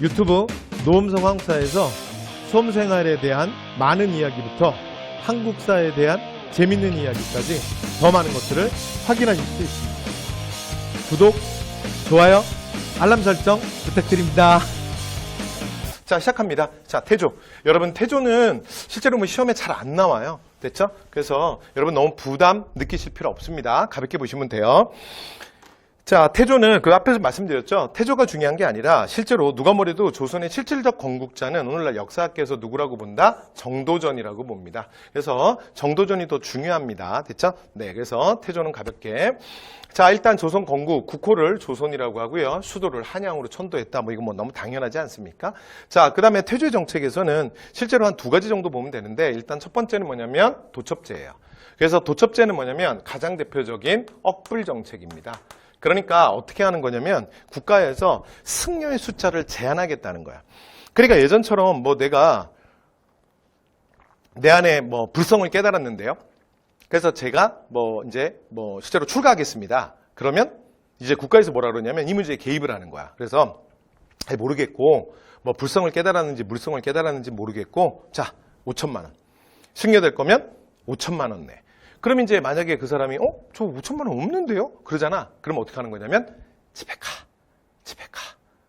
유튜브 노음성황사에서 수험생활에 대한 많은 이야기부터 한국사에 대한 재밌는 이야기까지 더 많은 것들을 확인하실 수 있습니다. 구독, 좋아요, 알람 설정 부탁드립니다. 자, 시작합니다. 자, 태조. 여러분, 태조는 실제로 뭐 시험에 잘 안 나와요. 됐죠? 그래서 여러분 너무 부담 느끼실 필요 없습니다. 가볍게 보시면 돼요. 자, 태조는 그 앞에서 말씀드렸죠. 태조가 중요한 게 아니라 실제로 누가 뭐래도 조선의 실질적 건국자는 오늘날 역사학계에서 누구라고 본다? 정도전이라고 봅니다. 그래서 정도전이 더 중요합니다. 됐죠? 네, 그래서 태조는 가볍게. 자, 일단 조선 건국, 국호를 조선이라고 하고요. 수도를 한양으로 천도했다. 뭐 이건 뭐 너무 당연하지 않습니까? 자, 그 다음에 태조의 정책에서는 실제로 한 두 가지 정도 보면 되는데 일단 첫 번째는 뭐냐면 도첩제예요. 그래서 도첩제는 뭐냐면 가장 대표적인 억불 정책입니다. 그러니까 어떻게 하는 거냐면 국가에서 승려의 숫자를 제한하겠다는 거야. 그러니까 예전처럼 뭐 내가 내 안에 뭐 불성을 깨달았는데요. 그래서 제가 뭐 이제 뭐 실제로 출가하겠습니다. 그러면 이제 국가에서 뭐라 그러냐면 이 문제에 개입을 하는 거야. 그래서 모르겠고 뭐 불성을 깨달았는지 물성을 깨달았는지 모르겠고 자 5천만 원. 승려될 거면 5천만 원 내. 그럼 이제 만약에 그 사람이 저 5천만 원 없는데요? 그러잖아. 그럼 어떻게 하는 거냐면 집에 가.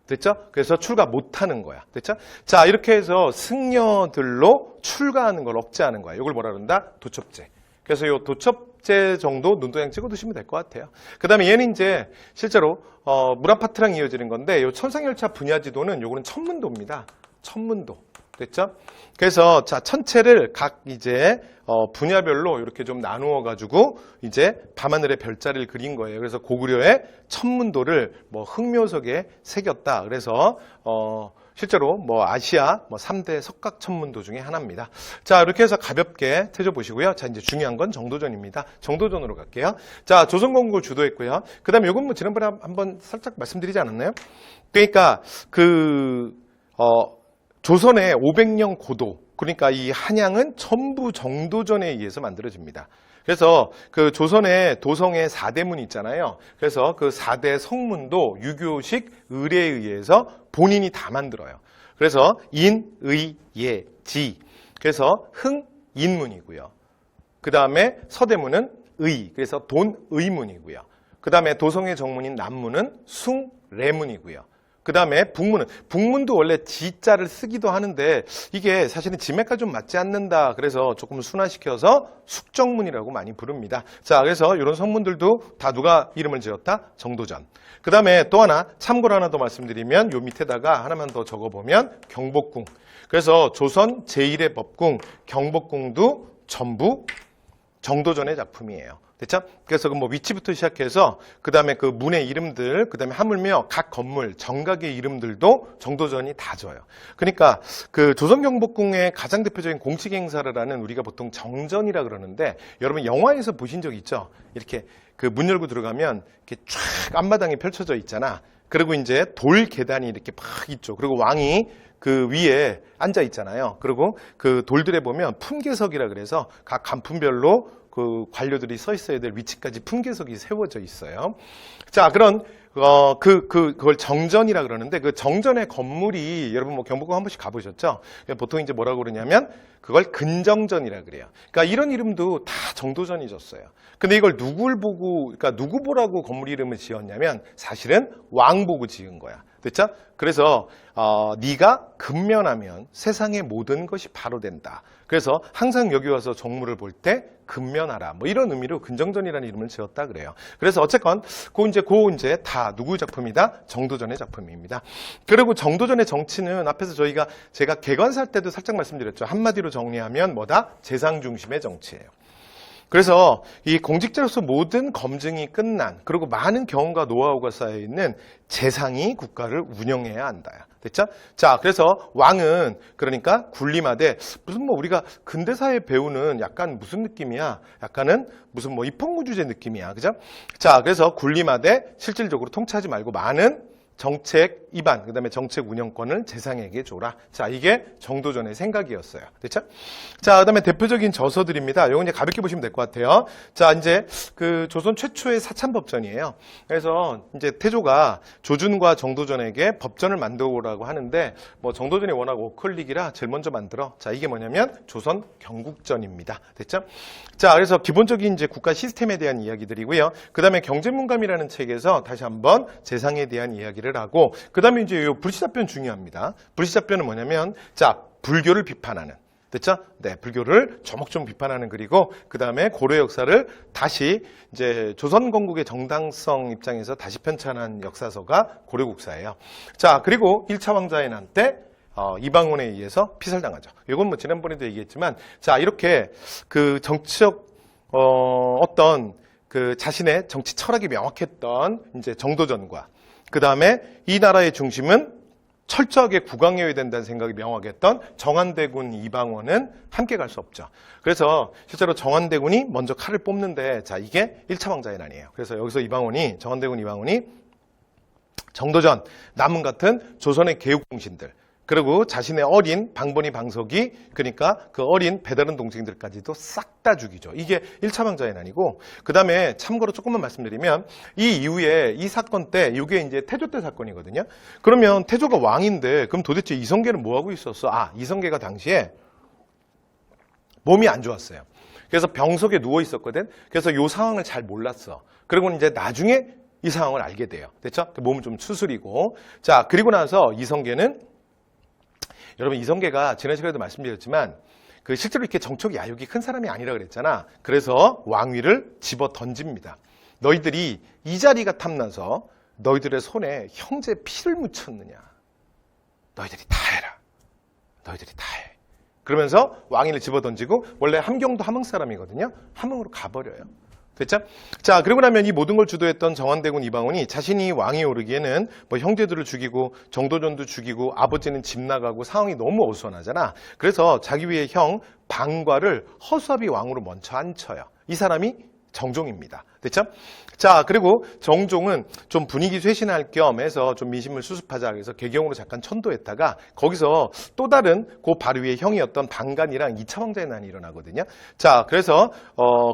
됐죠? 그래서 출가 못 하는 거야. 됐죠? 자, 이렇게 해서 승려들로 출가하는 걸 억제하는 거야. 이걸 뭐라 그런다? 도첩제. 그래서 이 도첩제 정도 눈도장 찍어 두시면 될 것 같아요. 그 다음에 얘는 이제 실제로 물아파트랑 이어지는 건데 이 천상열차 분야지도는 요거는 천문도입니다. 천문도. 됐죠? 그래서 자, 천체를 각 이제 분야별로 이렇게 좀 나누어 가지고 이제 밤하늘의 별자리를 그린 거예요. 그래서 고구려의 천문도를 뭐 흑묘석에 새겼다. 그래서 실제로 뭐 아시아 뭐 3대 석각 천문도 중에 하나입니다. 자, 이렇게 해서 가볍게 태조 보시고요. 자, 이제 중요한 건 정도전입니다. 정도전으로 갈게요. 자, 조선 건국을 주도했고요. 그다음에 요건 뭐 지난번에 한번 살짝 말씀드리지 않았나요? 그러니까 조선의 500년 고도, 그러니까 이 한양은 전부 정도전에 의해서 만들어집니다. 그래서 그 조선의 도성의 4대문 있잖아요. 그래서 그 4대 성문도 유교식 의례에 의해서 본인이 다 만들어요. 그래서 인, 의, 예, 지. 그래서 흥, 인문이고요. 그 다음에 서대문은 의, 그래서 돈의문이고요. 그 다음에 도성의 정문인 남문은 숭, 레문이고요. 그 다음에 북문도 원래 지자를 쓰기도 하는데 이게 사실은 지맥과 좀 맞지 않는다. 그래서 조금 순화시켜서 숙정문이라고 많이 부릅니다. 자, 그래서 이런 성문들도 다 누가 이름을 지었다? 정도전. 그 다음에 또 하나 참고로 하나 더 말씀드리면 요 밑에다가 하나만 더 적어보면 경복궁. 그래서 조선 제1의 법궁 경복궁도 전부 정도전의 작품이에요. 됐죠? 그래서 그 뭐 위치부터 시작해서 그 다음에 그 문의 이름들, 그 다음에 하물며 각 건물, 정각의 이름들도 정도전이 다 줘요. 그러니까 그 조선경복궁의 가장 대표적인 공식 행사를 하는 우리가 보통 정전이라 그러는데 여러분 영화에서 보신 적 있죠? 이렇게 그 문 열고 들어가면 이렇게 쫙 앞마당이 펼쳐져 있잖아. 그리고 이제 돌 계단이 이렇게 막 있죠. 그리고 왕이 그 위에 앉아 있잖아요. 그리고 그 돌들에 보면 품계석이라 그래서 각 간품별로 그 관료들이 서 있어야 될 위치까지 품계석이 세워져 있어요. 자, 그걸 정전이라 그러는데 그 정전의 건물이 여러분 뭐 경복궁 한 번씩 가보셨죠? 보통 이제 뭐라고 그러냐면 그걸 근정전이라 그래요. 그러니까 이런 이름도 다 정도전이 줬어요. 근데 이걸 그러니까 누구 보라고 건물 이름을 지었냐면 사실은 왕 보고 지은 거야. 됐죠? 그래서 네가 근면하면 세상의 모든 것이 바로 된다. 그래서 항상 여기 와서 정물을 볼 때 근면하라. 뭐 이런 의미로 근정전이라는 이름을 지었다 그래요. 그래서 어쨌건 고 이제 다 누구 작품이다? 정도전의 작품입니다. 그리고 정도전의 정치는 앞에서 제가 개관살 때도 살짝 말씀드렸죠. 한마디로 정리하면 뭐다? 재상 중심의 정치예요. 그래서 이 공직자로서 모든 검증이 끝난 그리고 많은 경험과 노하우가 쌓여있는 재상이 국가를 운영해야 한다. 됐죠? 자, 그래서 왕은 그러니까 군림하되 무슨 뭐 우리가 근대사에 배우는 약간 무슨 느낌이야? 약간은 무슨 뭐 입헌구주제 느낌이야. 그죠? 자, 그래서 군림하되 실질적으로 통치하지 말고 많은 정책 입안, 그 다음에 정책 운영권을 재상에게 줘라. 자, 이게 정도전의 생각이었어요. 됐죠? 자, 그 다음에 대표적인 저서들입니다. 요거 이제 가볍게 보시면 될 것 같아요. 자, 이제 그 조선 최초의 사참법전이에요. 그래서 이제 태조가 조준과 정도전에게 법전을 만들어오라고 하는데, 뭐 정도전이 워낙 오클릭이라 제일 먼저 만들어. 자, 이게 뭐냐면 조선 경국전입니다. 됐죠? 자, 그래서 기본적인 이제 국가 시스템에 대한 이야기들이고요. 그 다음에 경제문감이라는 책에서 다시 한번 재상에 대한 이야기를 하고, 그 다음에 이제 요 불시답변 중요합니다. 불시답변은 뭐냐면, 자, 불교를 비판하는. 됐죠? 네, 불교를 조목조목 비판하는 글이고, 그 다음에 고려 역사를 다시 이제 조선 건국의 정당성 입장에서 다시 편찬한 역사서가 고려국사예요. 자, 그리고 1차 왕자의 난 때 이방원에 의해서 피살당하죠. 이건 뭐 지난번에도 얘기했지만, 자, 이렇게 그 정치적 어떤 그 자신의 정치 철학이 명확했던 이제 정도전과, 그 다음에 이 나라의 중심은 철저하게 국왕이어야 된다는 생각이 명확하게 했던 정한대군 이방원은 함께 갈 수 없죠. 그래서 실제로 정한대군이 먼저 칼을 뽑는데, 자, 이게 1차 왕자의 난이에요. 그래서 여기서 정한대군 이방원이 정도전, 남은 같은 조선의 개국공신들, 그리고 자신의 어린 방번이 방석이, 그러니까 그 어린 배다른 동생들까지도 싹 다 죽이죠. 이게 1차 왕자의 난이고, 그 다음에 참고로 조금만 말씀드리면, 이 이후에 이 사건 때, 이게 이제 태조 때 사건이거든요. 그러면 태조가 왕인데, 그럼 도대체 이성계는 뭐 하고 있었어? 아, 이성계가 당시에 몸이 안 좋았어요. 그래서 병석에 누워 있었거든. 그래서 이 상황을 잘 몰랐어. 그리고 이제 나중에 이 상황을 알게 돼요. 됐죠? 몸을 좀 추스리고. 자, 그리고 나서 이성계는, 여러분, 이성계가 지난 시간에도 말씀드렸지만 그 실제로 이렇게 정적 야욕이 큰 사람이 아니라 그랬잖아. 그래서 왕위를 집어 던집니다. 너희들이 이 자리가 탐나서 너희들의 손에 형제 피를 묻혔느냐. 너희들이 다 해라. 너희들이 다 해. 그러면서 왕위를 집어 던지고, 원래 함경도 함흥 사람이거든요. 함흥으로 가버려요. 됐죠? 자, 그리고 나면 이 모든 걸 주도했던 정한대군 이방원이 자신이 왕위에 오르기에는 뭐 형제들을 죽이고 정도전도 죽이고 아버지는 집 나가고 상황이 너무 어수선하잖아. 그래서 자기 위에 형 방과를 허수아비 왕으로 먼저 앉혀요. 이 사람이 정종입니다. 됐죠? 자, 그리고 정종은 좀 분위기 쇄신할 겸 해서 좀 민심을 수습하자 그래서 개경으로 잠깐 천도했다가 거기서 또 다른 그 바로 위에 형이었던 방간이랑 2차 왕자의 난이 일어나거든요. 자, 그래서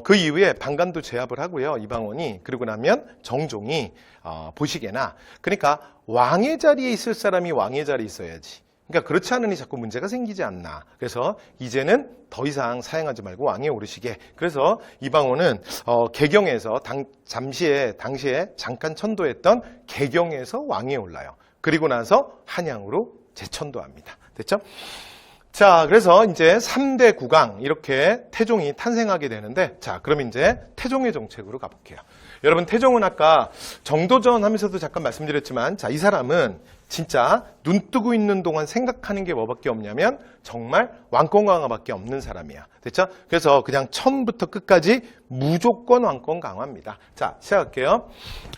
그 이후에 방간도 제압을 하고요. 이방원이. 그리고 나면 정종이 보시게나, 그러니까 왕의 자리에 있을 사람이 왕의 자리에 있어야지. 그러니까 그렇지 않으니 자꾸 문제가 생기지 않나. 그래서 이제는 더 이상 사행하지 말고 왕위에 오르시게. 그래서 이방원은 개경에서 당시에 잠깐 천도했던 개경에서 왕위에 올라요. 그리고 나서 한양으로 재천도합니다. 됐죠? 자, 그래서 이제 3대 국왕 이렇게 태종이 탄생하게 되는데, 자, 그럼 이제 태종의 정책으로 가볼게요. 여러분, 태종은 아까 정도전 하면서도 잠깐 말씀드렸지만, 자, 이 사람은 진짜 눈 뜨고 있는 동안 생각하는 게 뭐밖에 없냐면 정말 왕권 강화밖에 없는 사람이야. 됐죠? 그래서 그냥 처음부터 끝까지 무조건 왕권 강화입니다. 자, 시작할게요.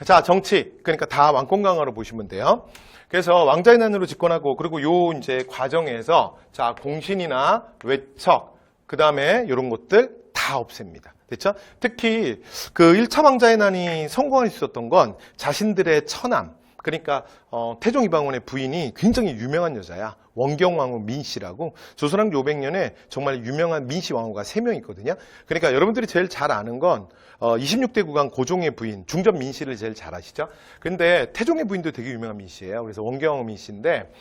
자, 정치. 그러니까 다 왕권 강화로 보시면 돼요. 그래서 왕자의 난으로 집권하고, 그리고 요 이제 과정에서 자, 공신이나 외척, 그 다음에 이런 것들 다 없앱니다. 됐죠? 특히 그 1차 왕자의 난이 성공할 수 있었던 건 자신들의 처남, 그러니까 태종 이방원의 부인이 굉장히 유명한 여자야. 원경왕후 민씨라고. 조선왕조 500년에 정말 유명한 민씨 왕후가 3명 있거든요. 그러니까 여러분들이 제일 잘 아는 건 26대 국왕 고종의 부인, 중전 민씨를 제일 잘 아시죠? 근데 태종의 부인도 되게 유명한 민씨예요. 그래서 원경왕후 민씨인데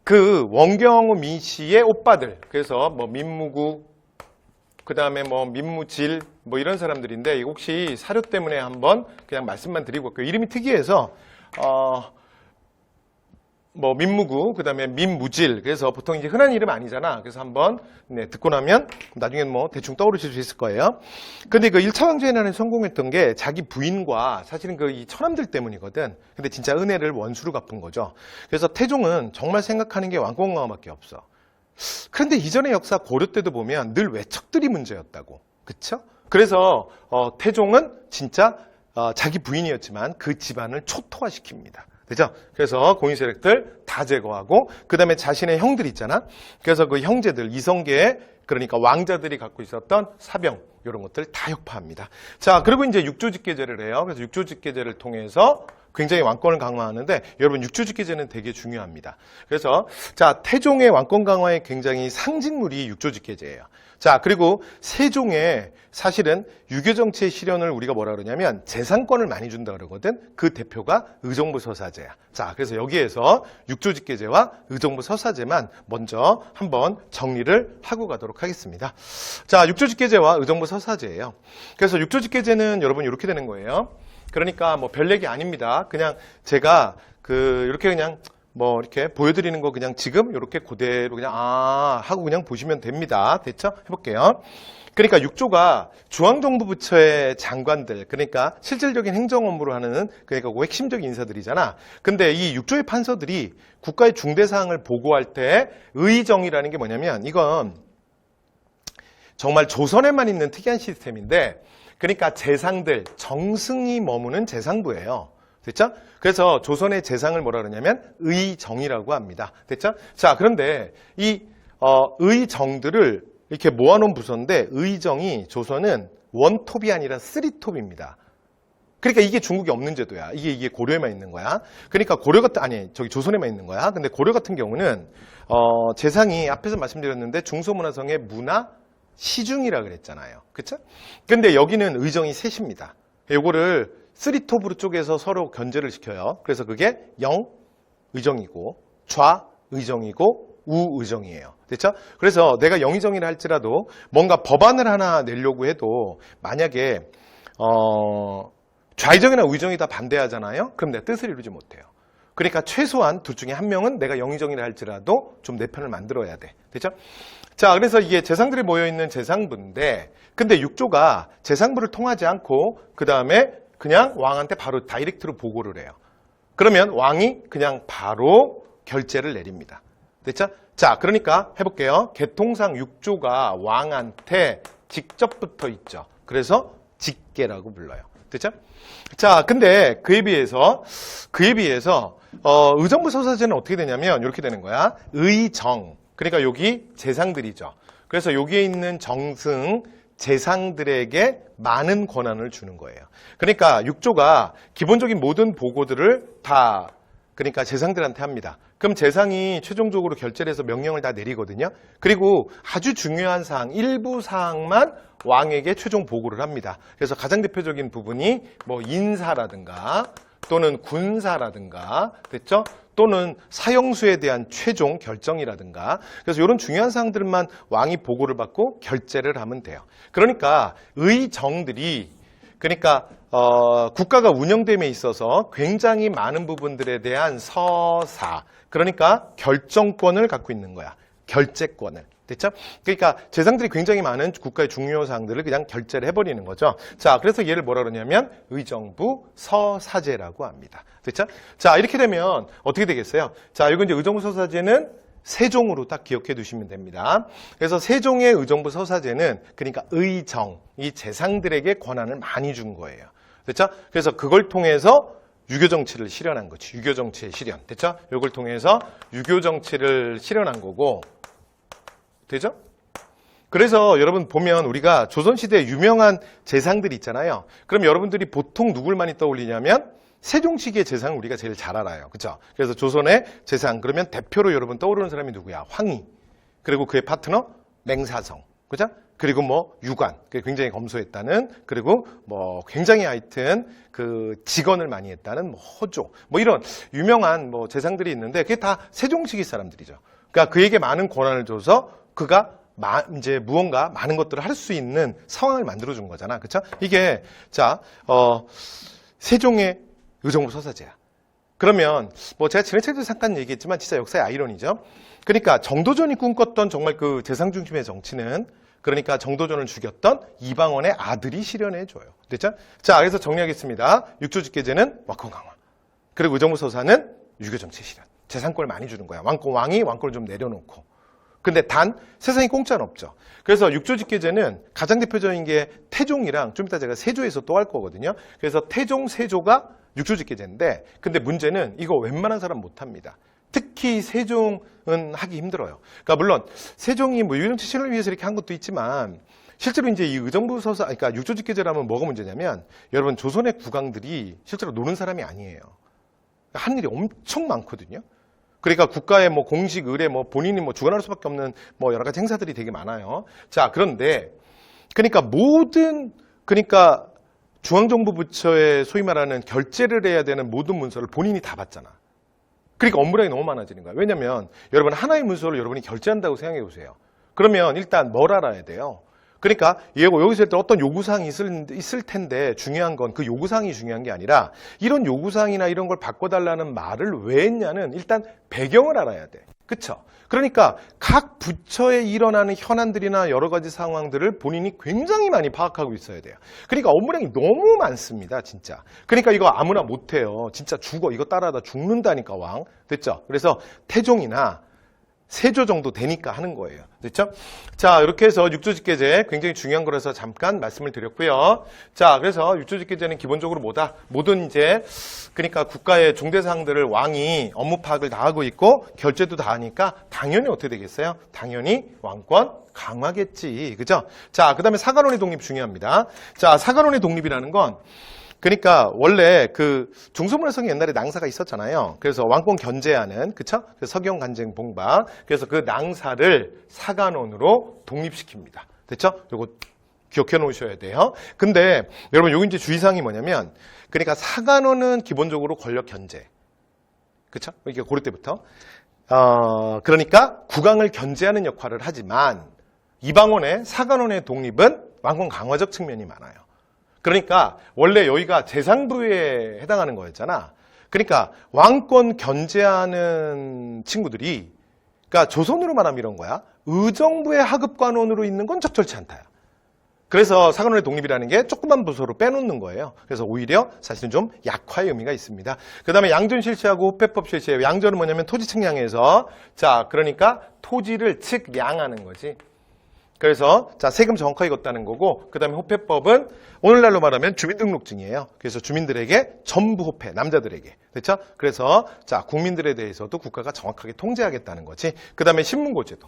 그 원경왕후 민씨의 오빠들, 그래서 뭐 민무구, 그 다음에 뭐 민무질 뭐 이런 사람들인데, 혹시 사료 때문에 한번 그냥 말씀만 드리고 올게요. 이름이 특이해서 뭐 민무구, 그 다음에 민무질, 그래서 보통 이제 흔한 이름 아니잖아. 그래서 한번 듣고 나면 나중에 뭐 대충 떠오르실 수 있을 거예요. 근데 그 1차 왕조의 난에 성공했던 게 자기 부인과 사실은 그 이 처남들 때문이거든. 근데 진짜 은혜를 원수로 갚은 거죠. 그래서 태종은 정말 생각하는 게 왕권 강화밖에 없어. 그런데 이전의 역사 고려 때도 보면 늘 외척들이 문제였다고. 그쵸? 그래서 태종은 진짜 자기 부인이었지만 그 집안을 초토화시킵니다. 그죠? 그래서 고인 세력들 다 제거하고, 그 다음에 자신의 형들 있잖아. 그래서 그 형제들, 이성계, 그러니까 왕자들이 갖고 있었던 사병, 이런 것들 다 혁파합니다. 자, 그리고 이제 육조직계제를 해요. 그래서 육조직계제를 통해서 굉장히 왕권을 강화하는데 여러분 육조직계제는 되게 중요합니다. 그래서 자 태종의 왕권 강화의 굉장히 상징물이 육조직계제예요. 자 그리고 세종의 사실은 유교정치의 실현을 우리가 뭐라 그러냐면 재상권을 많이 준다 그러거든. 그 대표가 의정부 서사제야. 자 그래서 여기에서 육조직계제와 의정부 서사제만 먼저 한번 정리를 하고 가도록 하겠습니다. 자 육조직계제와 의정부 서사제예요. 그래서 육조직계제는 여러분 이렇게 되는 거예요. 그러니까 뭐 별 얘기 아닙니다. 그냥 제가 이렇게 그냥 뭐 이렇게 보여드리는 거 그냥 지금 이렇게 그대로 그냥 하고 그냥 보시면 됩니다. 됐죠? 해볼게요. 그러니까 육조가 중앙정부부처의 장관들, 그러니까 실질적인 행정 업무를 하는 그러니까 그 핵심적인 인사들이잖아. 근데 이 육조의 판서들이 국가의 중대 사항을 보고할 때 의정이라는 게 뭐냐면 이건 정말 조선에만 있는 특이한 시스템인데 그러니까 재상들, 정승이 머무는 재상부예요. 됐죠? 그래서 조선의 재상을 뭐라 그러냐면 의정이라고 합니다. 됐죠? 자, 그런데 이 의정들을 이렇게 모아놓은 부서인데 의정이 조선은 원톱이 아니라 쓰리톱입니다. 그러니까 이게 중국에 없는 제도야. 이게 고려에만 있는 거야. 그러니까 조선에만 있는 거야. 근데 고려 같은 경우는 재상이 앞에서 말씀드렸는데 중소문화성의 문화 시중이라 그랬잖아요. 그쵸? 근데 여기는 의정이 셋입니다. 요거를 쓰리톱으로 쪼개서 서로 견제를 시켜요. 그래서 그게 영 의정이고 좌 의정이고 우 의정이에요. 됐죠? 그래서 내가 영의정이라 할지라도 뭔가 법안을 하나 내려고 해도 만약에 좌의정이나 우의정이 다 반대하잖아요. 그럼 내 뜻을 이루지 못해요. 그러니까 최소한 둘 중에 한 명은 내가 영의정이라 할지라도 좀 내 편을 만들어야 돼. 됐죠? 자, 그래서 이게 재상들이 모여있는 재상부인데 근데 육조가 재상부를 통하지 않고 그 다음에 그냥 왕한테 바로 다이렉트로 보고를 해요. 그러면 왕이 그냥 바로 결재를 내립니다. 됐죠? 자, 그러니까 해볼게요. 개통상 육조가 왕한테 직접 붙어 있죠. 그래서 직계라고 불러요. 됐죠? 자, 근데 그에 비해서 의정부 서사제는 어떻게 되냐면 이렇게 되는 거야. 의정. 그러니까 여기 재상들이죠. 그래서 여기에 있는 정승 재상들에게 많은 권한을 주는 거예요. 그러니까 육조가 기본적인 모든 보고들을 다 그러니까 재상들한테 합니다. 그럼 재상이 최종적으로 결재를 해서 명령을 다 내리거든요. 그리고 아주 중요한 사항, 일부 사항만 왕에게 최종 보고를 합니다. 그래서 가장 대표적인 부분이 뭐 인사라든가 또는 군사라든가 됐죠? 또는 사형수에 대한 최종 결정이라든가 그래서 이런 중요한 사항들만 왕이 보고를 받고 결재를 하면 돼요. 그러니까 의정들이 그러니까 국가가 운영됨에 있어서 굉장히 많은 부분들에 대한 서사 그러니까 결정권을 갖고 있는 거야. 결재권을. 됐죠? 그러니까 재상들이 굉장히 많은 국가의 중요 사항들을 그냥 결재를 해버리는 거죠. 자, 그래서 얘를 뭐라 그러냐면 의정부 서사제라고 합니다. 됐죠? 자, 이렇게 되면 어떻게 되겠어요? 자, 이건 이제 의정부 서사제는 세종으로 딱 기억해 두시면 됩니다. 그래서 세종의 의정부 서사제는 그러니까 의정, 이 재상들에게 권한을 많이 준 거예요. 됐죠? 그래서 그걸 통해서 유교정치를 실현한 거지. 유교정치의 실현. 됐죠? 이걸 통해서 유교정치를 실현한 거고 되죠? 그래서 여러분 보면 우리가 조선시대에 유명한 재상들 있잖아요. 그럼 여러분들이 보통 누굴 많이 떠올리냐면 세종 시기의 재상을 우리가 제일 잘 알아요. 그렇죠? 그래서 조선의 재상 그러면 대표로 여러분 떠오르는 사람이 누구야? 황희. 그리고 그의 파트너 맹사성. 그죠? 그리고 뭐 유관. 굉장히 검소했다는 그리고 뭐 굉장히 하여튼 그 직언을 많이 했다는 뭐 허조. 뭐 이런 유명한 뭐 재상들이 있는데 그게 다 세종 시기 사람들이죠. 그러니까 그에게 많은 권한을 줘서 그가 이제 무언가 많은 것들을 할 수 있는 상황을 만들어준 거잖아. 그쵸? 이게, 자, 세종의 의정부 서사제야. 그러면, 뭐 제가 지난 책에도 잠깐 얘기했지만 진짜 역사의 아이러니죠. 그러니까 정도전이 꿈꿨던 정말 그 재상 중심의 정치는 그러니까 정도전을 죽였던 이방원의 아들이 실현해줘요. 됐죠? 자, 그래서 정리하겠습니다. 육조직계제는 왕권 강화. 그리고 의정부 서사는 유교정치 실현. 재상권을 많이 주는 거야. 왕이 왕권을 좀 내려놓고. 근데 단 세상에 공짜는 없죠. 그래서 육조직계제는 가장 대표적인 게 태종이랑 좀 이따 제가 세조에서 또 할 거거든요. 그래서 태종, 세조가 육조직계제인데 근데 문제는 이거 웬만한 사람 못합니다. 특히 세종은 하기 힘들어요. 그러니까 물론 세종이 뭐 유교정치 실현을 위해서 이렇게 한 것도 있지만 실제로 이제 이 의정부 서사, 그러니까 육조직계제라면 뭐가 문제냐면 여러분 조선의 국왕들이 실제로 노는 사람이 아니에요. 한 일이 엄청 많거든요. 그러니까 국가의 뭐 공식 의뢰, 뭐 본인이 뭐 주관할 수밖에 없는 뭐 여러 가지 행사들이 되게 많아요. 자, 그런데 그러니까 그러니까 중앙정부 부처에 소위 말하는 결제를 해야 되는 모든 문서를 본인이 다 받잖아. 그러니까 업무량이 너무 많아지는 거야. 왜냐면 여러분 하나의 문서를 여러분이 결제한다고 생각해 보세요. 그러면 일단 뭘 알아야 돼요? 그러니까 여기서 일단 어떤 요구사항이 있을 텐데 중요한 건 그 요구사항이 중요한 게 아니라 이런 요구사항이나 이런 걸 바꿔달라는 말을 왜 했냐는 일단 배경을 알아야 돼. 그쵸? 그러니까 각 부처에 일어나는 현안들이나 여러 가지 상황들을 본인이 굉장히 많이 파악하고 있어야 돼요. 그러니까 업무량이 너무 많습니다, 진짜. 그러니까 이거 아무나 못해요. 진짜 죽어. 이거 따라하다 죽는다니까, 왕. 됐죠? 그래서 태종이나 세조 정도 되니까 하는 거예요. 됐죠? 자, 이렇게 해서 육조직계제 굉장히 중요한 거라서 잠깐 말씀을 드렸고요. 자, 그래서 육조직계제는 기본적으로 뭐다? 모든 이제 그러니까 국가의 중대사항들을 왕이 업무 파악을 다 하고 있고 결제도 다 하니까 당연히 어떻게 되겠어요? 당연히 왕권 강화겠지. 그죠? 자, 그다음에 사관원의 독립 중요합니다. 자, 사관원의 독립이라는 건 그러니까 원래 그 중소문화성이 옛날에 낭사가 있었잖아요. 그래서 왕권 견제하는 그쵸? 서경 간쟁 봉박. 그래서 그 낭사를 사관원으로 독립시킵니다. 됐죠? 이거 기억해 놓으셔야 돼요. 근데 여러분 여기 이제 주의사항이 뭐냐면 그러니까 사관원은 기본적으로 권력 견제. 그쵸? 이게 고려 때부터. 그러니까 국왕을 견제하는 역할을 하지만 이방원의 사관원의 독립은 왕권 강화적 측면이 많아요. 그러니까 원래 여기가 재상부에 해당하는 거였잖아. 그러니까 왕권 견제하는 친구들이 그러니까 조선으로 말하면 이런 거야. 의정부의 하급관원으로 있는 건 적절치 않다. 그래서 사관원의 독립이라는 게 조그만 부서로 빼놓는 거예요. 그래서 오히려 사실은 좀 약화의 의미가 있습니다. 그 다음에 양전 실시하고 호패법 실시해요. 양전은 뭐냐면 토지 측량에서 자 그러니까 토지를 측량하는 거지. 그래서 자 세금 정확하게 걷다는 거고 그 다음에 호패법은 오늘날로 말하면 주민등록증이에요. 그래서 주민들에게 전부 호패, 남자들에게. 됐죠? 그래서 자 국민들에 대해서도 국가가 정확하게 통제하겠다는 거지. 그 다음에 신문고제도.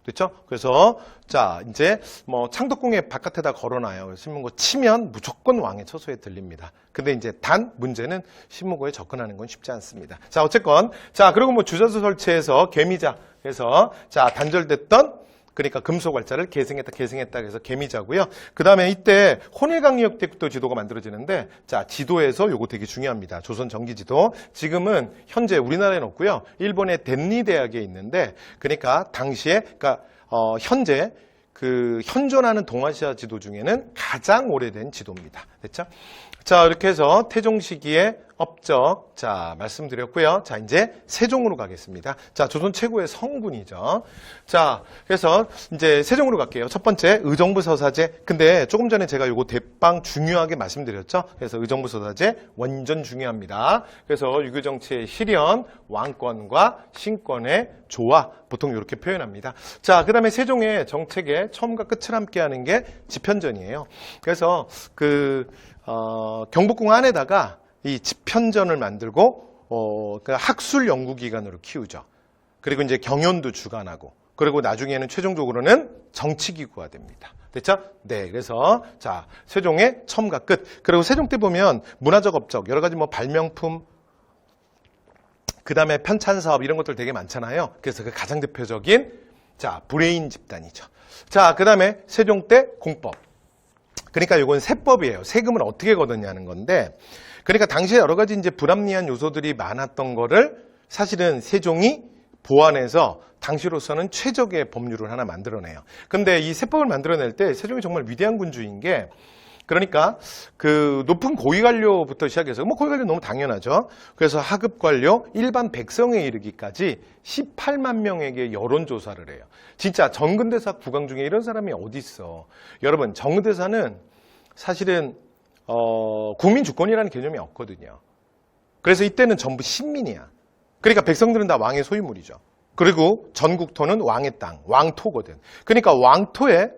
됐죠? 그래서 자 이제 뭐 창덕궁에 바깥에다 걸어놔요. 신문고 치면 무조건 왕의 처소에 들립니다. 근데 이제 단 문제는 신문고에 접근하는 건 쉽지 않습니다. 자 어쨌건 자 그리고 뭐 주저서 설치해서 개미자 해서 자 단절됐던 그러니까 금속왈자를 계승했다 그래서 개미자고요. 그 다음에 이때 혼일강력 때부터 지도가 만들어지는데 자 지도에서 요거 되게 중요합니다. 조선 정기지도. 지금은 현재 우리나라에는 없고요. 일본의 덴리 대학에 있는데 그러니까 당시에 그러니까 현재 그 현존하는 동아시아 지도 중에는 가장 오래된 지도입니다. 됐죠? 자 이렇게 해서 태종 시기의 업적 자 말씀드렸고요. 자 이제 세종으로 가겠습니다. 자 조선 최고의 성군이죠. 자 그래서 이제 세종으로 갈게요. 첫 번째 의정부 서사제. 근데 조금 전에 제가 요거 대빵 중요하게 말씀드렸죠. 그래서 의정부 서사제 완전 중요합니다. 그래서 유교 정치의 실현, 왕권과 신권의 조화 보통 이렇게 표현합니다. 자 그다음에 세종의 정책의 처음과 끝을 함께하는 게 집현전이에요. 그래서 경복궁 안에다가 이 집현전을 만들고 그러니까 학술 연구기관으로 키우죠. 그리고 이제 경연도 주관하고 그리고 나중에는 최종적으로는 정치기구가 됩니다. 됐죠? 네, 그래서 자 세종의 처음과 끝. 그리고 세종 때 보면 문화적 업적 여러 가지 뭐 발명품 그 다음에 편찬사업 이런 것들 되게 많잖아요. 그래서 그 가장 대표적인 자 브레인 집단이죠. 자 그 다음에 세종 때 공법. 그러니까 이건 세법이에요. 세금을 어떻게 걷었냐는 건데 그러니까 당시에 여러 가지 이제 불합리한 요소들이 많았던 거를 사실은 세종이 보완해서 당시로서는 최적의 법률을 하나 만들어내요. 근데 이 세법을 만들어낼 때 세종이 정말 위대한 군주인 게 그러니까 그 높은 고위관료부터 시작해서 뭐 고위관료 너무 당연하죠. 그래서 하급관료, 일반 백성에 이르기까지 18만 명에게 여론조사를 해요. 진짜 정근대사 국왕 중에 이런 사람이 어디 있어. 여러분 정근대사는 사실은 국민 주권이라는 개념이 없거든요. 그래서 이때는 전부 신민이야. 그러니까 백성들은 다 왕의 소유물이죠. 그리고 전국토는 왕의 땅, 왕토거든. 그러니까 왕토에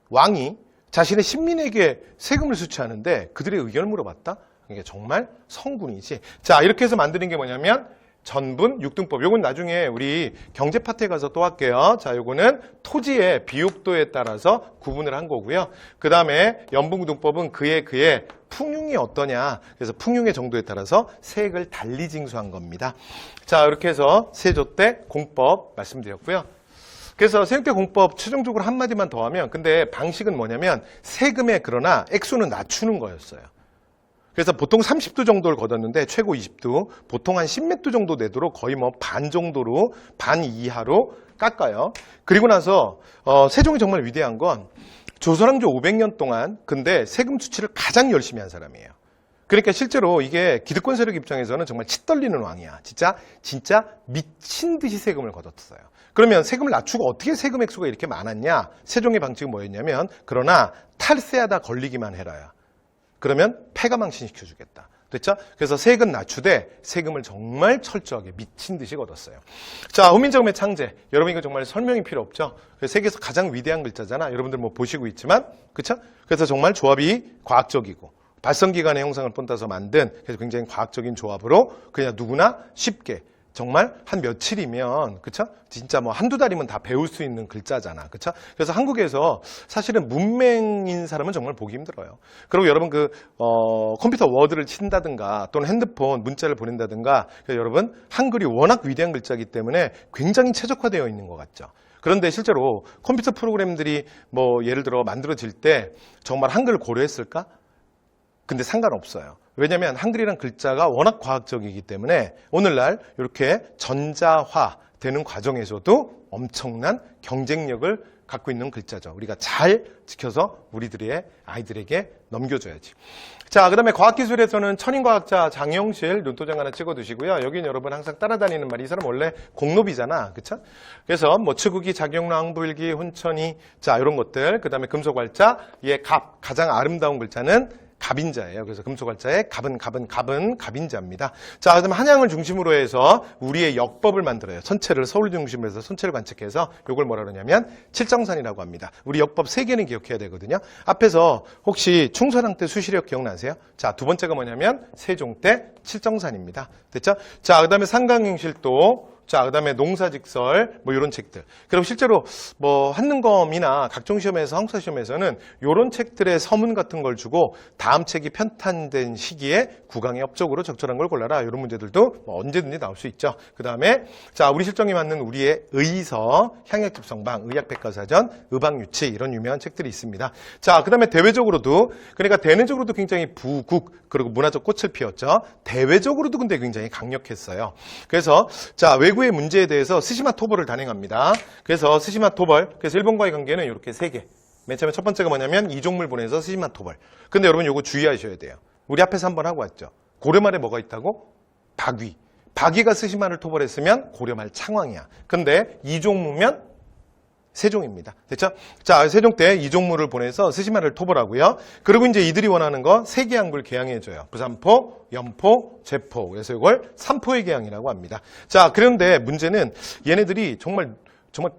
왕이 자신의 신민에게 세금을 수취하는데 그들의 의견을 물어봤다? 이게 정말 성군이지. 자, 이렇게 해서 만드는 게 뭐냐면 전분, 육등법. 요건 나중에 우리 경제 파트에 가서 또 할게요. 자, 요거는 토지의 비옥도에 따라서 구분을 한 거고요. 그 다음에 연분구등법은 그의 풍융이 어떠냐. 그래서 풍융의 정도에 따라서 세액을 달리 징수한 겁니다. 자, 이렇게 해서 세조 때 공법 말씀드렸고요. 그래서 세조 때 공법 최종적으로 한마디만 더 하면, 근데 방식은 뭐냐면 세금에 그러나 액수는 낮추는 거였어요. 그래서 보통 30도 정도를 걷었는데 최고 20도, 보통 한 10몇 도 정도 내도록 거의 뭐 반 정도로, 반 이하로 깎아요. 그리고 나서 세종이 정말 위대한 건 조선왕조 500년 동안 근데 세금 수치를 가장 열심히 한 사람이에요. 그러니까 실제로 이게 기득권 세력 입장에서는 정말 치 떨리는 왕이야. 진짜 미친 듯이 세금을 걷었어요. 그러면 세금을 낮추고 어떻게 세금 액수가 이렇게 많았냐? 세종의 방식은 뭐였냐면, 그러나 탈세하다 걸리기만 해라야. 그러면 폐가망신시켜주겠다. 됐죠? 그래서 세금 낮추되 세금을 정말 철저하게 미친 듯이 걷었어요. 자, 훈민정음의 창제. 여러분 이거 정말 설명이 필요 없죠? 세계에서 가장 위대한 글자잖아. 여러분들 뭐 보시고 있지만, 그쵸? 그래서 정말 조합이 과학적이고 발성기관의 형상을 본따서 만든, 그래서 굉장히 과학적인 조합으로 그냥 누구나 쉽게 정말 한 며칠이면, 그쵸? 진짜 뭐 한두 달이면 다 배울 수 있는 글자잖아. 그쵸? 그래서 한국에서 사실은 문맹인 사람은 정말 보기 힘들어요. 그리고 여러분 컴퓨터 워드를 친다든가 또는 핸드폰 문자를 보낸다든가, 여러분 한글이 워낙 위대한 글자이기 때문에 굉장히 최적화되어 있는 것 같죠. 그런데 실제로 컴퓨터 프로그램들이 뭐 예를 들어 만들어질 때 정말 한글을 고려했을까? 근데 상관없어요. 왜냐하면 한글이란 글자가 워낙 과학적이기 때문에 오늘날 이렇게 전자화 되는 과정에서도 엄청난 경쟁력을 갖고 있는 글자죠. 우리가 잘 지켜서 우리들의 아이들에게 넘겨줘야지. 자, 그 다음에 과학기술에서는 천인과학자 장영실 눈도장 하나 찍어두시고요. 여기는 여러분 항상 따라다니는 말이, 이 사람 원래 공노비잖아. 그쵸? 그래서 뭐 측우기, 작용로, 항불기, 혼천이, 자, 이런 것들. 그 다음에 금속활자, 얘 갑, 가장 아름다운 글자는 갑인자예요. 그래서 금속활자의 갑은 갑인자입니다. 자, 그다음에 한양을 중심으로 해서 우리의 역법을 만들어요. 선체를 서울 중심으로 해서 선체를 관측해서 이걸 뭐라 그러냐면 칠정산이라고 합니다. 우리 역법 3개는 기억해야 되거든요. 앞에서 혹시 충선왕 때 수시력 기억나세요? 자, 두 번째가 뭐냐면 세종 때 칠정산입니다. 됐죠? 자, 그다음에 상강행실도, 자, 그 다음에 농사직설, 뭐, 이런 책들. 그리고 실제로, 뭐, 한능검이나 각종 시험에서, 한국사 시험에서는 이런 책들의 서문 같은 걸 주고, 다음 책이 편탄된 시기에 국왕의 업적으로 적절한 걸 골라라. 이런 문제들도 뭐 언제든지 나올 수 있죠. 그 다음에, 자, 우리 실정에 맞는 우리의 의서, 향약집성방, 의학백과사전, 의방유치, 이런 유명한 책들이 있습니다. 자, 그 다음에 대외적으로도, 그러니까 대내적으로도 굉장히 부국, 그리고 문화적 꽃을 피웠죠. 대외적으로도 근데 굉장히 강력했어요. 그래서, 자, 외국의 문제에 대해서 스시마 토벌을 단행합니다. 그래서 스시마 토벌, 그래서 일본과의 관계는 이렇게 3개. 맨 처음에 첫 번째가 뭐냐면 이종물 보내서 스시마 토벌. 근데 여러분 이거 주의하셔야 돼요. 우리 앞에서 한번 하고 왔죠. 고려말에 뭐가 있다고? 박위. 박위가 스시마를 토벌했으면 고려말 창왕이야. 근데 이종무면 세종입니다. 됐죠? 자, 세종 때 이종무를 보내서 스시마를 토벌하고요. 그리고 이제 이들이 원하는 거 3개 항구를 개항해줘요. 부산포, 연포, 제포. 그래서 이걸 3포의 개항이라고 합니다. 자, 그런데 문제는 얘네들이 정말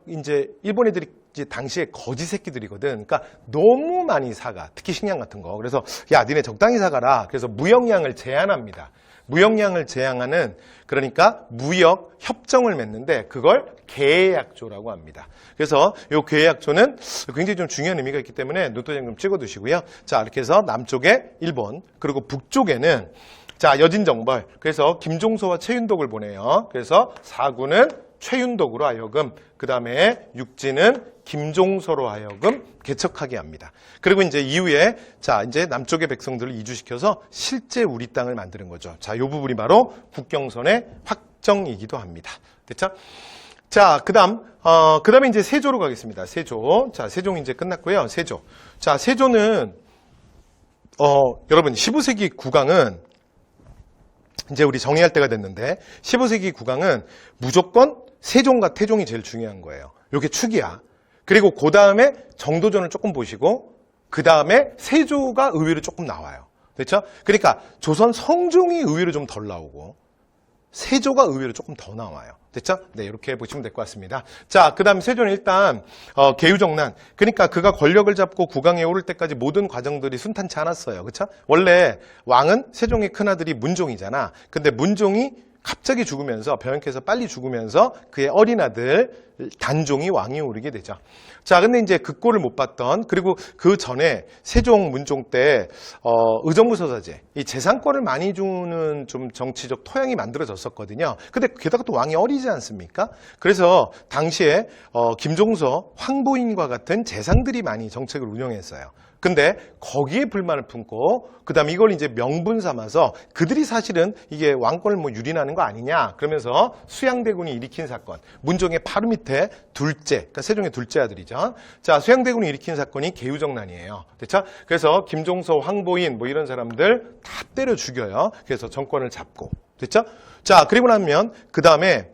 이제 일본 애들이 이제 당시에 거지 새끼들이거든. 그러니까 너무 많이 사가. 특히 식량 같은 거. 그래서 야, 니네 적당히 사가라. 그래서 무역량을 제한합니다. 무역량을 제한하는, 그러니까 무역 협정을 맺는데 그걸 계약조라고 합니다. 그래서 이 계약조는 굉장히 좀 중요한 의미가 있기 때문에 노트장 좀 찍어두시고요. 자, 이렇게 해서 남쪽에 일본, 그리고 북쪽에는 자, 여진정벌. 그래서 김종서와 최윤덕을 보내요. 그래서 사구는 최윤덕으로 하여금, 그 다음에 육지는 김종서로 하여금 개척하게 합니다. 그리고 이제 이후에 자, 이제 남쪽의 백성들을 이주시켜서 실제 우리 땅을 만드는 거죠. 자, 이 부분이 바로 국경선의 확정이기도 합니다. 됐죠? 자, 그다음에 이제 세조로 가겠습니다. 세조. 자, 세종 이제 끝났고요. 세조. 자, 세조는 여러분 15세기 국왕은 이제 우리 정의할 때가 됐는데 15세기 국왕은 무조건 세종과 태종이 제일 중요한 거예요. 이게 축이야. 그리고 그 다음에 정도전을 조금 보시고 그 다음에 세조가 의외로 조금 나와요. 그렇죠? 그러니까 조선 성종이 의외로 좀 덜 나오고 세조가 의외로 조금 더 나와요. 됐죠? 네, 이렇게 보시면 될 것 같습니다. 자, 그 다음 세조는 일단 계유정난. 그러니까 그가 권력을 잡고 국왕에 오를 때까지 모든 과정들이 순탄치 않았어요. 그렇죠? 원래 왕은 세종의 큰아들이 문종이잖아. 근데 문종이 갑자기 죽으면서 병역해서 빨리 죽으면서 그의 어린 아들 단종이 왕위에 오르게 되죠. 자, 근데 이제 그 꼴을 못 봤던, 그리고 그 전에 세종 문종 때 의정부서사제, 이 재산권을 많이 주는 좀 정치적 토양이 만들어졌었거든요. 근데 게다가 또 왕이 어리지 않습니까? 그래서 당시에 김종서, 황보인과 같은 재상들이 많이 정책을 운영했어요. 근데 거기에 불만을 품고 그다음에 이걸 이제 명분 삼아서 그들이 사실은 이게 왕권을 뭐 유린하는 거 아니냐 그러면서 수양대군이 일으킨 사건, 문종의 바로 밑에 둘째, 그러니까 세종의 둘째 아들이죠. 자, 수양대군이 일으킨 사건이 개유정난이에요. 됐죠? 그래서 김종서, 황보인 뭐 이런 사람들 다 때려 죽여요. 그래서 정권을 잡고. 됐죠? 자, 그리고 나면 그다음에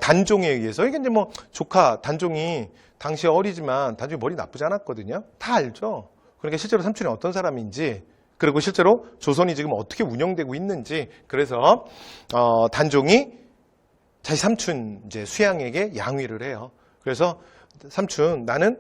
단종에 의해서, 이게 이제 뭐 조카 단종이 당시에 어리지만 단종이 머리 나쁘지 않았거든요. 다 알죠. 그러니까 실제로 삼촌이 어떤 사람인지, 그리고 실제로 조선이 지금 어떻게 운영되고 있는지, 그래서 단종이 자기 삼촌 이제 수양에게 양위를 해요. 그래서 삼촌 나는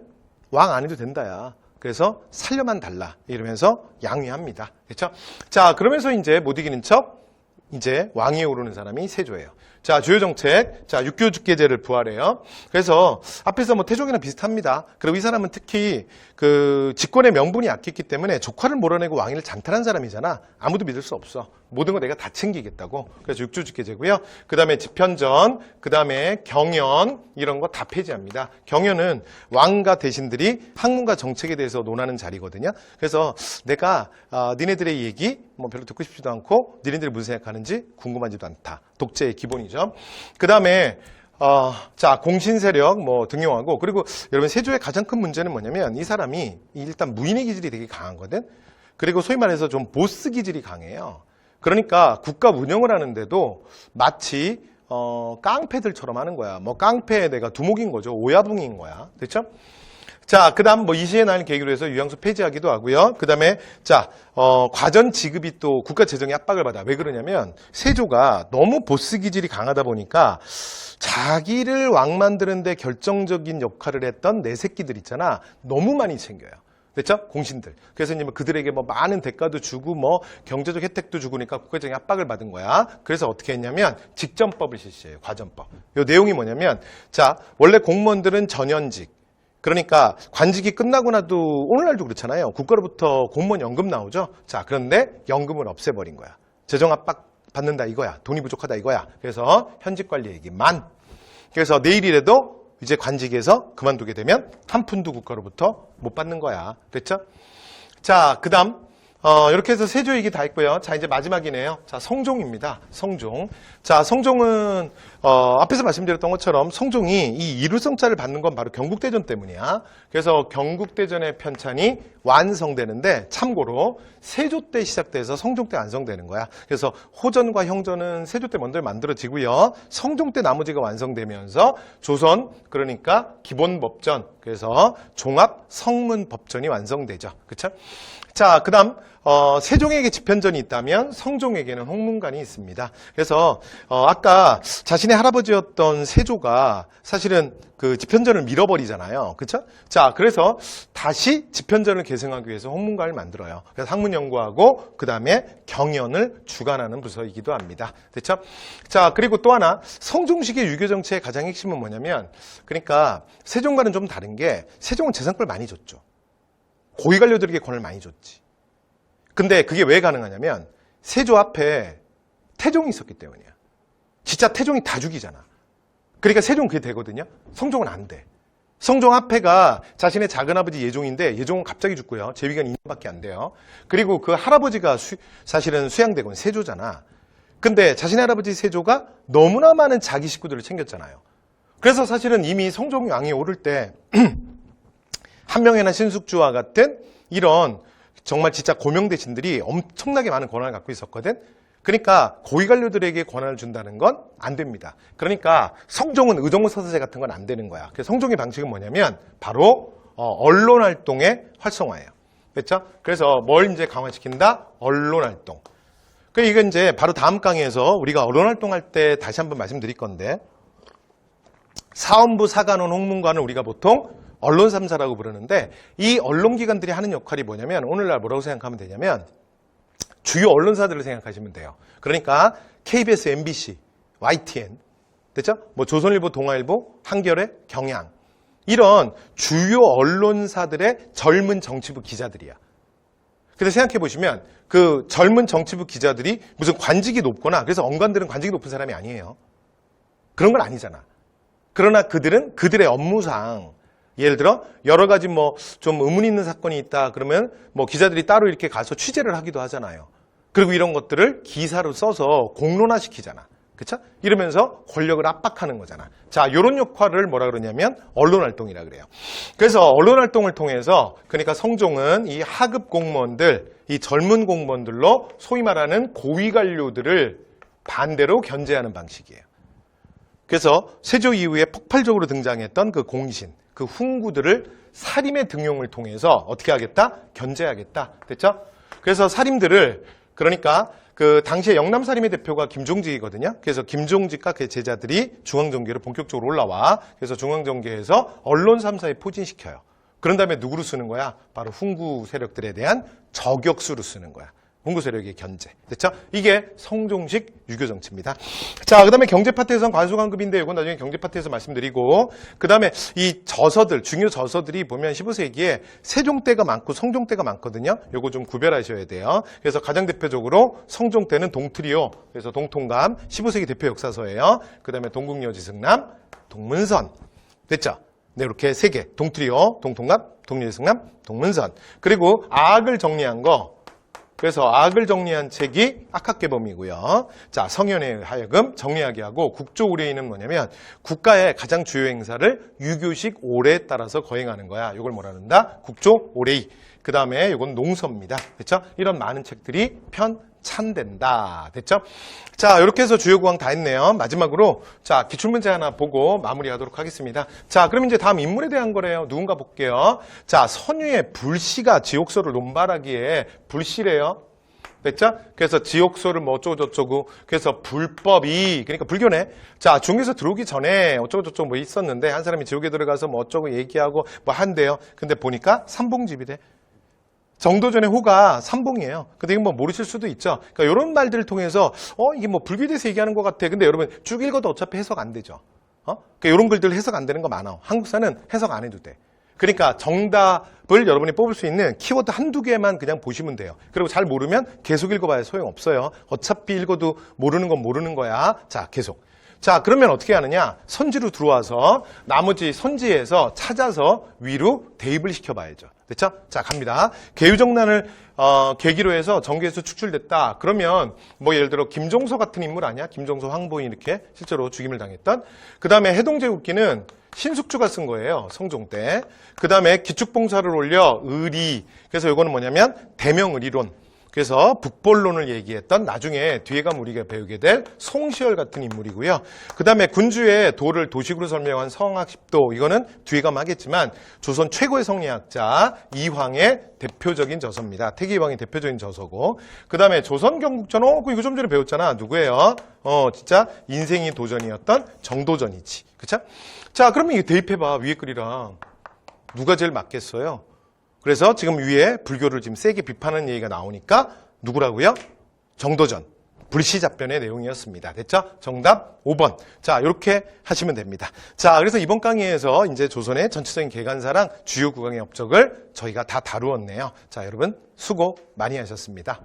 왕 안 해도 된다야. 그래서 살려만 달라 이러면서 양위합니다. 그렇죠? 자, 그러면서 이제 못 이기는 척 이제 왕위에 오르는 사람이 세조예요. 자, 주요 정책. 자, 육교죽계제를 부활해요. 그래서 앞에서 뭐 태종이랑 비슷합니다. 그리고 이 사람은 특히 그 직권의 명분이 약했기 때문에 조카를 몰아내고 왕위를 장탈한 사람이잖아. 아무도 믿을 수 없어. 모든 거 내가 다 챙기겠다고. 그래서 육교죽계제고요. 그 다음에 집현전, 그 다음에 경연, 이런 거 다 폐지합니다. 경연은 왕과 대신들이 학문과 정책에 대해서 논하는 자리거든요. 그래서 내가 니네들의 얘기 뭐 별로 듣고 싶지도 않고 니네들이 무슨 생각하는지 궁금하지도 않다. 독재의 기본이죠. 그 다음에 자, 공신 세력 뭐 등용하고, 그리고 여러분 세조의 가장 큰 문제는 뭐냐면 이 사람이 일단 무인의 기질이 되게 강하거든. 그리고 소위 말해서 좀 보스 기질이 강해요. 그러니까 국가 운영을 하는데도 마치 깡패들처럼 하는 거야. 뭐 깡패에 내가 두목인 거죠. 오야붕인 거야. 됐죠? 자, 그 다음 뭐 이시의 날 계기로 해서 유양수 폐지하기도 하고요. 그 다음에 자, 과전 지급이 또 국가 재정의 압박을 받아. 왜 그러냐면 세조가 너무 보스 기질이 강하다 보니까 자기를 왕 만드는데 결정적인 역할을 했던 내 새끼들 있잖아. 너무 많이 챙겨요. 됐죠? 공신들. 그래서 이제 뭐 그들에게 뭐 많은 대가도 주고 뭐 경제적 혜택도 주고니까 국가적인 압박을 받은 거야. 그래서 어떻게 했냐면 직전법을 실시해요. 과전법. 요 내용이 뭐냐면 자, 원래 공무원들은 전현직. 그러니까 관직이 끝나고 나도 오늘날도 그렇잖아요. 국가로부터 공무원 연금 나오죠. 자, 그런데 연금을 없애버린 거야. 재정 압박 받는다 이거야. 돈이 부족하다 이거야. 그래서 현직 관리에게만. 그래서 내일이라도 이제 관직에서 그만두게 되면 한 푼도 국가로부터 못 받는 거야. 됐죠? 자, 그 다음 이렇게 해서 세조 얘기 다 했고요. 자, 이제 마지막이네요. 자, 성종입니다. 성종. 자, 성종은 앞에서 말씀드렸던 것처럼 성종이 이 이루성자를 받는 건 바로 경국대전 때문이야. 그래서 경국대전의 편찬이 완성되는데 참고로 세조 때 시작돼서 성종 때 완성되는 거야. 그래서 호전과 형전은 세조 때 먼저 만들어지고요. 성종 때 나머지가 완성되면서 조선, 그러니까 기본법전, 그래서 종합 성문법전이 완성되죠. 그렇죠? 자, 그 다음 세종에게 집현전이 있다면 성종에게는 홍문관이 있습니다. 그래서 아까 자신의 할아버지였던 세조가 사실은 그 집현전을 밀어버리잖아요. 그렇죠? 자, 그래서 다시 집현전을 계승하기 위해서 홍문관을 만들어요. 그래서 학문 연구하고 그 다음에 경연을 주관하는 부서이기도 합니다. 됐죠? 자, 그리고 또 하나 성종식의 유교 정치의 가장 핵심은 뭐냐면, 그러니까 세종과는 좀 다른 게 세종은 재산권을 많이 줬죠. 고위 관료들에게 권을 많이 줬지. 근데 그게 왜 가능하냐면 세조 앞에 태종이 있었기 때문이야. 진짜 태종이 다 죽이잖아. 그러니까 세종은 그게 되거든요. 성종은 안 돼. 성종 앞에가 자신의 작은아버지 예종인데 예종은 갑자기 죽고요. 재위가 2년밖에 안 돼요. 그리고 그 할아버지가 사실은 수양대군 세조잖아. 근데 자신의 할아버지 세조가 너무나 많은 자기 식구들을 챙겼잖아요. 그래서 사실은 이미 성종이 왕위에 오를 때 한명회나 신숙주와 같은 이런 정말 진짜 고명 대신들이 엄청나게 많은 권한을 갖고 있었거든. 그러니까 고위 관료들에게 권한을 준다는 건 안 됩니다. 그러니까 성종은 의정부 서사제 같은 건 안 되는 거야. 그래서 성종의 방식은 뭐냐면 바로 언론 활동의 활성화예요. 그렇죠? 그래서 뭘 이제 강화시킨다? 언론 활동. 그 이건 이제 바로 다음 강의에서 우리가 언론 활동할 때 다시 한번 말씀드릴 건데, 사원부, 사관원, 홍문관은 우리가 보통 언론 3사라고 부르는데, 이 언론기관들이 하는 역할이 뭐냐면 오늘날 뭐라고 생각하면 되냐면 주요 언론사들을 생각하시면 돼요. 그러니까 KBS, MBC, YTN, 됐죠? 뭐 조선일보, 동아일보, 한겨레, 경향. 이런 주요 언론사들의 젊은 정치부 기자들이야. 근데 생각해 보시면 그 젊은 정치부 기자들이 무슨 관직이 높거나 그래서 언관들은 관직이 높은 사람이 아니에요. 그런 건 아니잖아. 그러나 그들은 그들의 업무상 예를 들어 여러 가지 뭐 좀 의문 있는 사건이 있다 그러면 뭐 기자들이 따로 이렇게 가서 취재를 하기도 하잖아요. 그리고 이런 것들을 기사로 써서 공론화시키잖아. 그쵸? 이러면서 권력을 압박하는 거잖아. 자, 요런 역할을 뭐라 그러냐면 언론활동이라 그래요. 그래서 언론활동을 통해서 그러니까 성종은 이 하급 공무원들, 이 젊은 공무원들로 소위 말하는 고위 관료들을 반대로 견제하는 방식이에요. 그래서 세조 이후에 폭발적으로 등장했던 그 공신, 그 훈구들을 사림의 등용을 통해서 어떻게 하겠다? 견제하겠다. 됐죠? 그래서 사림들을 그러니까 그 당시에 영남사림의 대표가 김종직이거든요. 그래서 김종직과 그의 제자들이 중앙정계로 본격적으로 올라와. 그래서 중앙정계에서 언론 3사에 포진시켜요. 그런 다음에 누구로 쓰는 거야? 바로 훈구 세력들에 대한 저격수로 쓰는 거야. 훈구 세력의 견제. 됐죠? 이게 성종식 유교 정치입니다. 자, 그 다음에 경제 파트에서는 관수관급인데 이건 나중에 경제 파트에서 말씀드리고 그 다음에 이 저서들, 중요 저서들이 보면 15세기에 세종 때가 많고 성종 때가 많거든요. 요거 좀 구별하셔야 돼요. 그래서 가장 대표적으로 성종 때는 동트리오, 그래서 동통감, 15세기 대표 역사서예요. 그 다음에 동국여지승남, 동문선. 됐죠? 네, 이렇게 세 개. 동트리오, 동통감, 동국여지승남, 동문선. 그리고 아학을 정리한 거. 그래서 아학을 정리한 책이 악학개범이고요. 자, 성현에 하여금 정리하게 하고 국조오례인은 뭐냐면 국가의 가장 주요 행사를 유교식 오례에 따라서 거행하는 거야. 이걸 뭐라 그런다? 국조오례이. 그 다음에 이건 농서입니다. 됐죠? 이런 많은 책들이 편찬된다. 됐죠? 자, 이렇게 해서 주요 구강 다 했네요. 마지막으로 자, 기출문제 하나 보고 마무리하도록 하겠습니다. 자, 그럼 이제 다음 인물에 대한 거래요. 누군가 볼게요. 자, 선유의 불씨가 지옥소를 논발하기에 불씨래요. 됐죠? 그래서 지옥소를 뭐 어쩌고저쩌고 그래서 불법이 그러니까 불교네. 자, 중에서 들어오기 전에 어쩌고저쩌고 뭐 있었는데 한 사람이 지옥에 들어가서 뭐 어쩌고 얘기하고 뭐 한대요. 근데 보니까 삼봉집이래. 정도전의 호가 삼봉이에요. 근데 이건 뭐 모르실 수도 있죠. 그러니까 이런 말들을 통해서 이게 뭐 불교에 대해서 얘기하는 것 같아. 근데 여러분 쭉 읽어도 어차피 해석 안 되죠. 그러니까 이런 글들 해석 안 되는 거 많아. 한국사는 해석 안 해도 돼. 그러니까 정답을 여러분이 뽑을 수 있는 키워드 한두 개만 그냥 보시면 돼요. 그리고 잘 모르면 계속 읽어봐야 소용없어요. 어차피 읽어도 모르는 건 모르는 거야. 자, 계속. 자, 그러면 어떻게 하느냐? 선지로 들어와서 나머지 선지에서 찾아서 위로 대입을 시켜봐야죠. 됐죠? 자, 갑니다. 계유정난을 계기로 해서 정계에서 축출됐다. 그러면 뭐 예를 들어 김종서 같은 인물 아니야? 김종서, 황보인 이렇게 실제로 죽임을 당했던. 그 다음에 해동제국기는 신숙주가 쓴 거예요. 성종 때. 그 다음에 기축봉사를 올려 의리. 그래서 이거는 뭐냐면 대명의리론. 그래서 북벌론을 얘기했던 나중에 뒤에 가면 우리가 배우게 될 송시열 같은 인물이고요. 그 다음에 군주의 도를 도식으로 설명한 성학십도 이거는 뒤에 가면 하겠지만 조선 최고의 성리학자 이황의 대표적인 저서입니다. 태기이황의 대표적인 저서고 그 다음에 조선경국전 이거 좀 전에 배웠잖아. 누구예요? 진짜 인생이 도전이었던 정도전이지. 그쵸? 자, 그러면 이거 대입해봐. 위에 글이랑 누가 제일 맞겠어요? 그래서 지금 위에 불교를 지금 세게 비판하는 얘기가 나오니까 누구라고요? 정도전. 불시잡변의 내용이었습니다. 됐죠? 정답 5번. 자, 이렇게 하시면 됩니다. 자, 그래서 이번 강의에서 이제 조선의 전체적인 개간사랑 주요 구강의 업적을 저희가 다 다루었네요. 자, 여러분 수고 많이 하셨습니다.